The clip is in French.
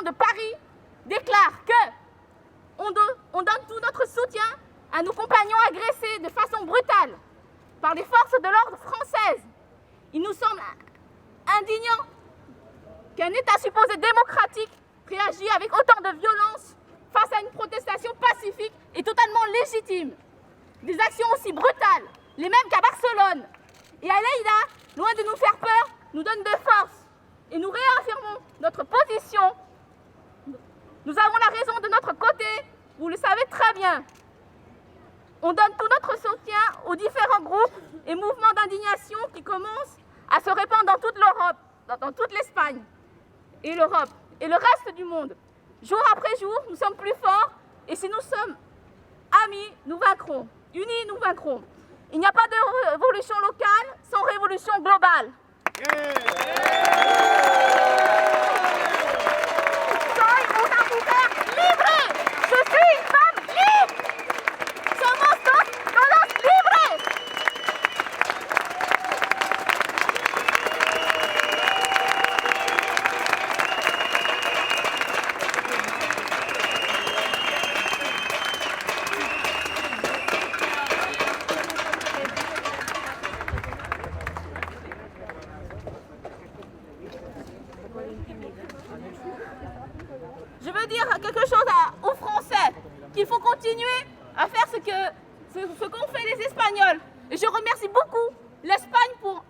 de Paris déclare que on donne tout notre soutien à nos compagnons agressés de façon brutale par les forces de l'ordre françaises. Il nous semble indignant qu'un État supposé démocratique réagisse avec autant de violence face à une protestation pacifique et totalement légitime. Des actions aussi brutales, les mêmes qu'à Barcelone et à Leïda, loin de nous faire peur, nous donnent de force et nous réaffirmons notre position. Nous avons la raison de notre côté, vous le savez très bien. On donne tout notre soutien aux différents groupes et mouvements d'indignation qui commencent à se répandre dans toute l'Europe, dans toute l'Espagne et l'Europe et le reste du monde. Jour après jour, nous sommes plus forts et si nous sommes amis, nous vaincrons. Unis, nous vaincrons. Il n'y a pas de révolution locale sans révolution globale. Soy una mujer libre. Je suis une femme libre. Somos todos libres. Je veux dire quelque chose aux Français, qu'il faut continuer à faire ce qu'ont fait les Espagnols. Et je remercie beaucoup l'Espagne pour